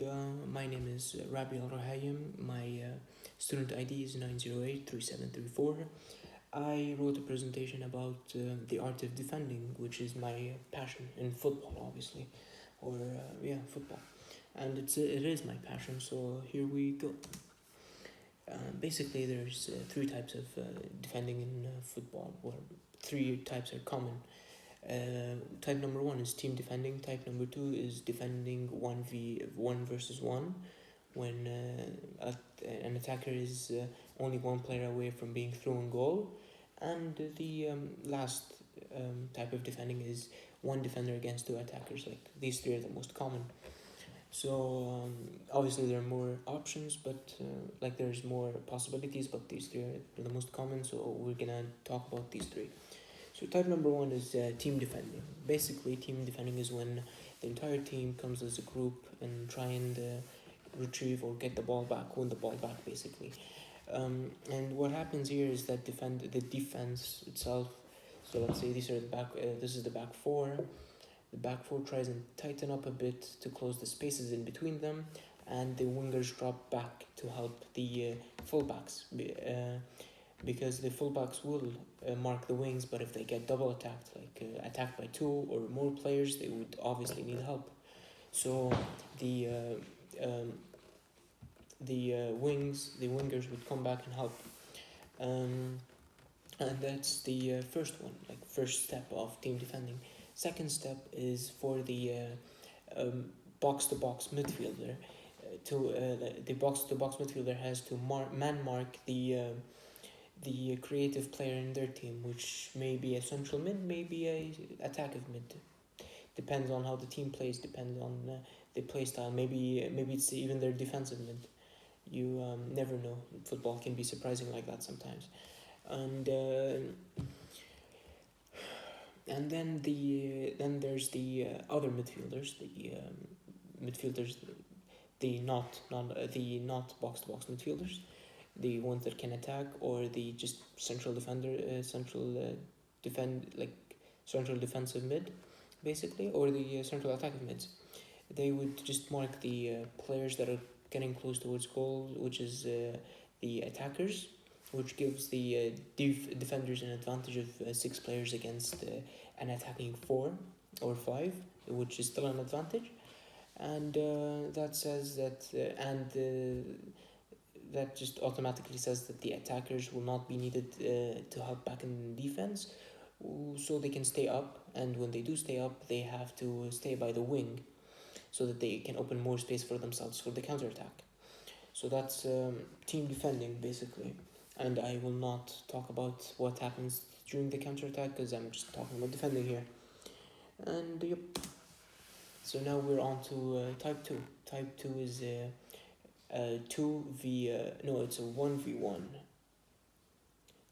and my name is Rabi Al Rahayim. My student ID is 9083734. I wrote a presentation about the art of defending, which is my passion in football, obviously, or football, and it is my passion. So here we go. Basically, there's three types of defending in football. Well, three types are common. Type number one is team defending. Type number two is defending 1v1 versus 1, when an attacker is only one player away from being through in goal. And the last type of defending is one defender against two attackers. Like, these three are the most common. So obviously there are more options, but there's more possibilities, but these three are the most common, so we're gonna talk about these three. So type number one is team defending. Basically, team defending is when the entire team comes as a group and try and retrieve or get the ball back, win the ball back, basically. And what happens here is that the defense itself. So let's say these are the back. This is the back four. The back four tries and tighten up a bit to close the spaces in between them, and the wingers drop back to help the fullbacks. Because the fullbacks will mark the wings, but if they get double attacked, attacked by two or more players, they would obviously need help. So the wingers would come back and help, and that's the first one, first step of team defending. Second step is for the box to box midfielder. The box to box midfielder has to man mark the creative player in their team, which may be a central mid, maybe a attacking mid. Depends on how the team plays. Depends on the play style. Maybe it's even their defensive mid. You never know. Football can be surprising like that sometimes, and then there's the other midfielders. The not box to box midfielders, the ones that can attack, or the just central defensive mid, basically, or the central attacking mids. They would just mark the players that are getting close towards goal, which is the attackers, which gives the defenders an advantage of 6 players against an attacking 4 or 5, which is still an advantage. And that says that that just automatically says that the attackers will not be needed to help back in defense, so they can stay up, and when they do stay up, they have to stay by the wing so that they can open more space for themselves for the counterattack. So that's team defending, basically. And I will not talk about what happens during the counterattack, because I'm just talking about defending here. And yep. So now we're on to type 2. Type 2 is it's a 1v1.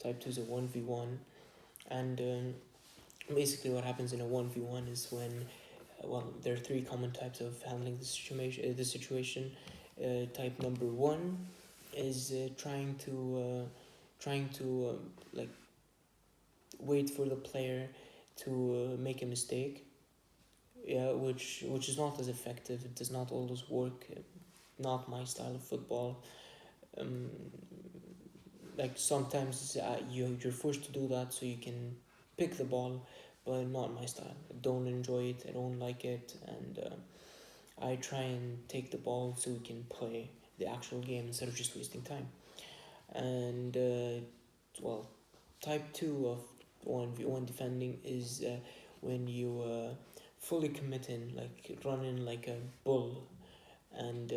Type 2 is a 1v1. And basically what happens in a 1v1 is when, there are 3 common types of handling the situation. Type number 1 is trying to wait for the player to make a mistake, which is not as effective. It does not always work. Not my style of football. Sometimes you're forced to do that so you can pick the ball, but not my style. I don't enjoy it. I don't like it, and I try and take the ball so we can play the actual game instead of just wasting time. And type 2 of 1v1 defending is when you fully commit in, run in like a bull, and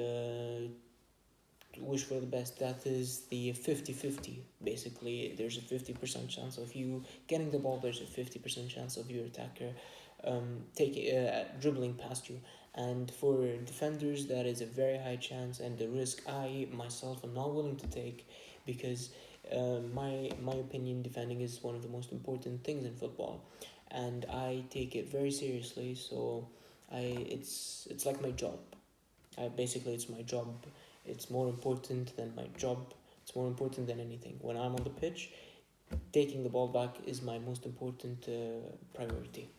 wish for the best. That is the 50-50. Basically, there's a 50% chance of you getting the ball. There's a 50% chance of your attacker dribbling past you. And for defenders, that is a very high chance, and the risk I myself am not willing to take, because my opinion, defending is one of the most important things in football, and I take it very seriously. So it's like my job. It's my job. It's more important than my job. It's more important than anything. When I'm on the pitch, taking the ball back is my most important priority.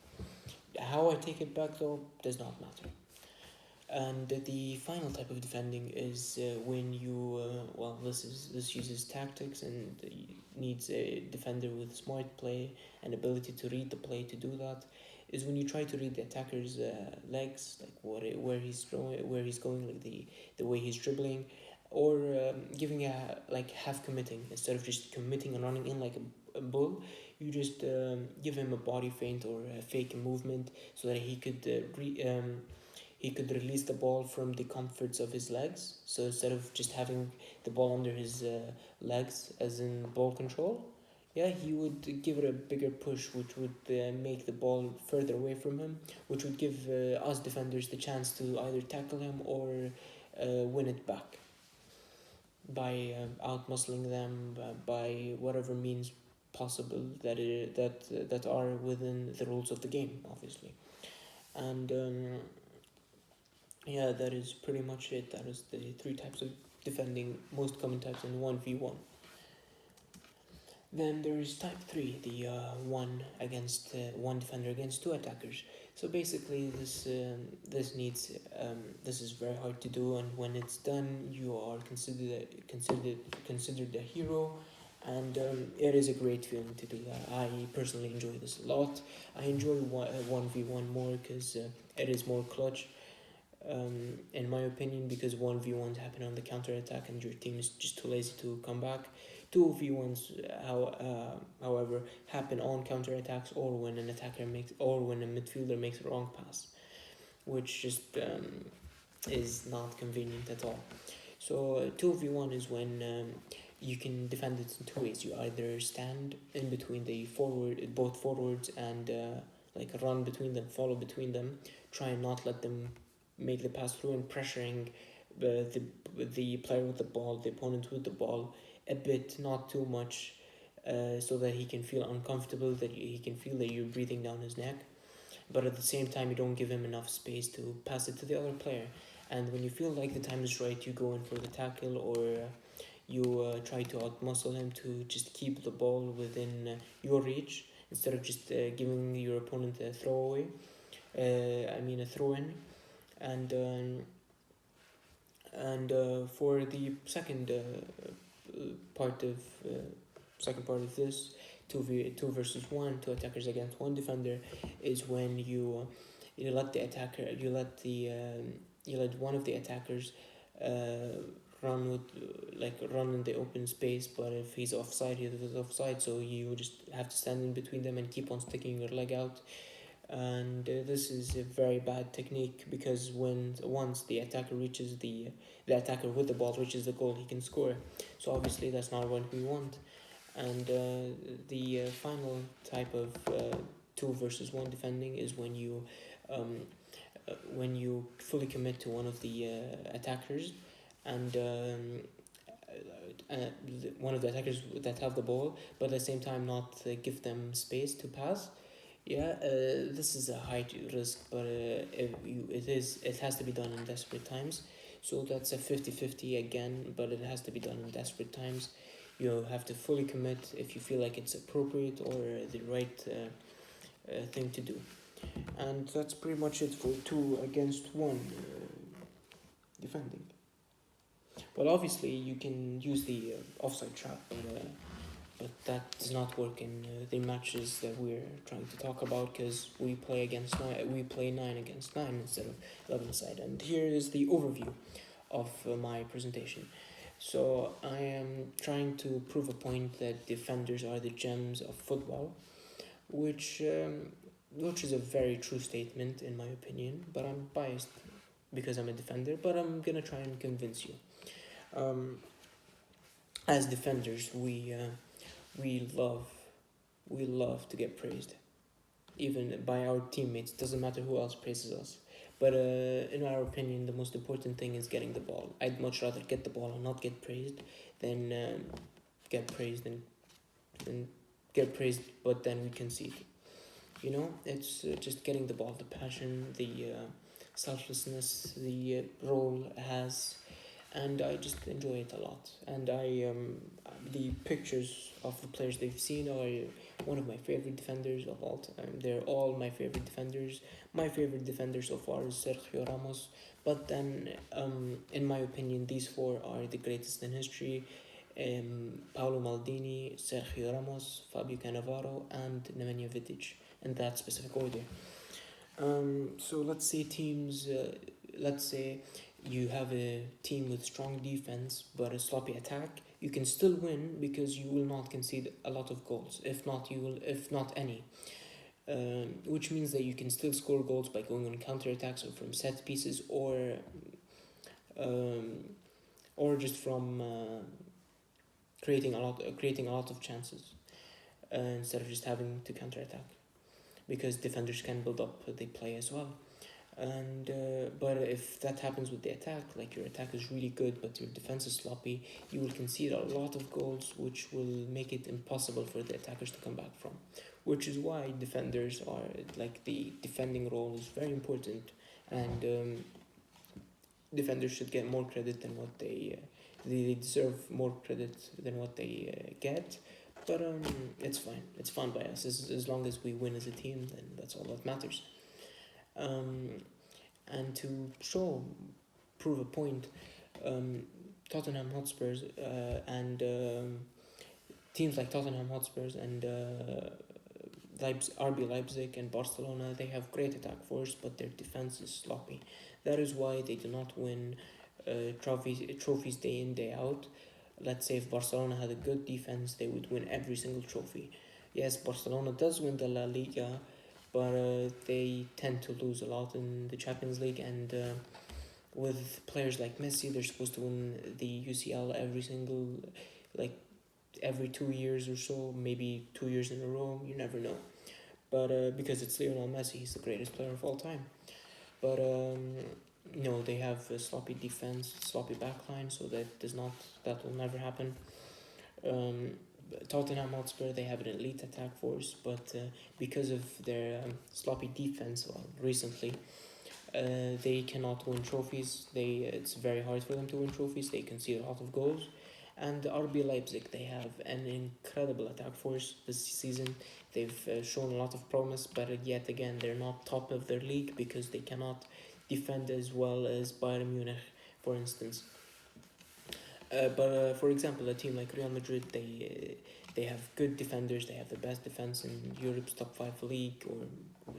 How I take it back, though, does not matter. And the final type of defending is when you this uses tactics and needs a defender with smart play and ability to read the play to do that. Is when you try to read the attacker's legs, like where he's going, like the way he's dribbling, or giving a like half committing instead of just committing and running in like a bull. You just give him a body feint or a fake movement so that he could release the ball from the comforts of his legs. So instead of just having the ball under his legs, as in ball control, yeah, he would give it a bigger push, which would make the ball further away from him, which would give us defenders the chance to either tackle him or win it back by out muscling them by whatever means possible that are within the rules of the game, obviously. And yeah, that is pretty much it. That is the three types of defending, most common types in 1v1. Then there is type 3, the one defender against two attackers. So basically, this is very hard to do, and when it's done, you are considered a hero, and it is a great feeling to do that. I personally enjoy this a lot. I enjoy 1v1 more because it is more clutch, in my opinion, because 1v1s happen on the counter attack and your team is just too lazy to come back. 2v1s, however, happen on counter attacks or when a midfielder makes a wrong pass, which just is not convenient at all. So 2v1 is when you can defend it in two ways. You either stand in between both forwards, and like run between them, follow between them, try and not let them make the pass through, and pressuring the player with the ball, the opponent with the ball, a bit, not too much, so that he can feel uncomfortable, that he can feel that you're breathing down his neck, but at the same time you don't give him enough space to pass it to the other player. And when you feel like the time is right, you go in for the tackle, or you try to outmuscle him to just keep the ball within your reach, instead of just giving your opponent a throwaway. A throw in. And for the part of second part of this, two versus one, two attackers against one defender, is when you let the attacker you let one of the attackers run in the open space, but if he's offside, he's offside, so you just have to stand in between them and keep on sticking your leg out. And this is a very bad technique, because once the attacker with the ball reaches the goal, he can score. So obviously that's not what we want. And the final type of two versus one defending is when you fully commit to one of the attackers, and one of the attackers that have the ball, but at the same time not give them space to pass. Yeah, this is a high risk, but it has to be done in desperate times. So that's a 50-50 again, but it has to be done in desperate times. You have to fully commit if you feel like it's appropriate or the right thing to do. And that's pretty much it for two against one defending. Well, obviously you can use the offside trap, but that does not work in the matches that we're trying to talk about, because we play 9 against 9 instead of 11 aside. And here is the overview of my presentation. So I am trying to prove a point that defenders are the gems of football, which is a very true statement in my opinion, but I'm biased because I'm a defender, but I'm gonna try and convince you. As defenders, we love to get praised, even by our teammates. Doesn't matter who else praises us, but in our opinion, the most important thing is getting the ball. I'd much rather get the ball and not get praised than get praised and get praised, but then we concede. It's just getting the ball, the passion, the selflessness the role has, and I just enjoy it a lot. And the pictures of the players they've seen are one of my favorite defenders of all time. They're all my favorite defenders. My favorite defender so far is Sergio Ramos, But then, in my opinion, these four are the greatest in history. Paolo Maldini, Sergio Ramos, Fabio Cannavaro, and Nemanja Vidic, in that specific order. So let's say let's say you have a team with strong defense but a sloppy attack. You can still win because you will not concede a lot of goals. If not any. Which means that you can still score goals by going on counterattacks or from set pieces or just from creating a lot of chances instead of just having to counterattack, because defenders can build up the play as well. And but if that happens with the attack, like your attack is really good but your defense is sloppy, you will concede a lot of goals, which will make it impossible for the attackers to come back from. Which is why defenders are like the defending role is very important, and defenders should get more credit than what they deserve more credit than what they get. But it's fine. It's fun by us as long as we win as a team. Then that's all that matters. And to prove a point, Tottenham Hotspurs and teams like Tottenham Hotspurs and RB Leipzig and Barcelona, they have great attack force, but their defense is sloppy. That is why they do not win trophies day in, day out. Let's say if Barcelona had a good defense, they would win every single trophy. Yes, Barcelona does win the La Liga, but they tend to lose a lot in the Champions League, and with players like Messi, they're supposed to win the UCL every 2 years or so, maybe 2 years in a row, you never know. But because it's Lionel Messi, he's the greatest player of all time. But no, they have a sloppy defense, sloppy backline, so that will never happen. Tottenham Hotspur, they have an elite attack force, but because of their sloppy defense, recently, they cannot win trophies. It's very hard for them to win trophies. They concede a lot of goals. And RB Leipzig, they have an incredible attack force this season. They've shown a lot of promise, but yet again, they're not top of their league because they cannot defend as well as Bayern Munich, for instance. But for example, a team like Real Madrid, they have good defenders. They have the best defense in Europe's top 5 league, or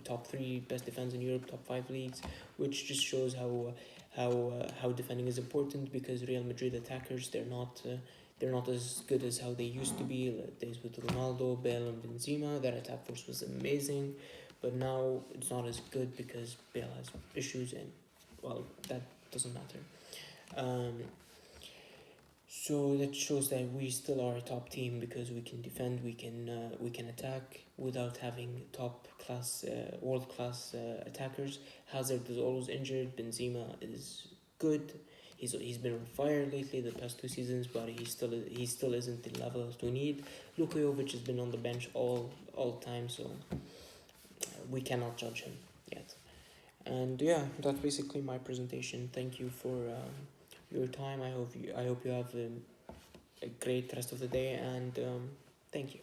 top 3 best defense in Europe, top 5 leagues, which just shows how defending is important, because Real Madrid attackers, they're not as good as how they used to be. Days with Ronaldo, Bale, and Benzema, their attack force was amazing, but now it's not as good because Bale has issues, and well, that doesn't matter. So that shows that we still are a top team because we can defend, we can attack without having top class, world class attackers. Hazard is always injured. Benzema is good. He's been on fire lately the past 2 seasons, but he still isn't the level that we need. Luka Jovic has been on the bench all the time, so we cannot judge him yet. And yeah, that's basically my presentation. Thank you for your time. I hope you have a great rest of the day, and thank you.